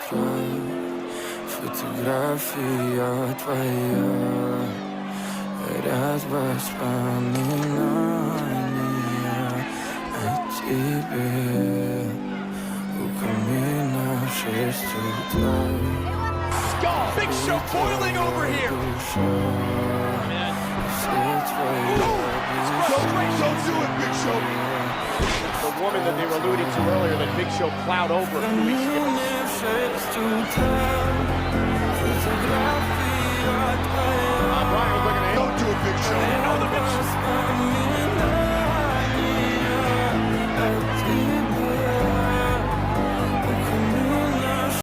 утра. Фотография твоя, ряд воспоминаний о тебе. У камина в 6 утра. Big Show boiling over here. Don't do it, Big Show. The woman that they were alluding to earlier that Big Show plowed over a few weeks ago.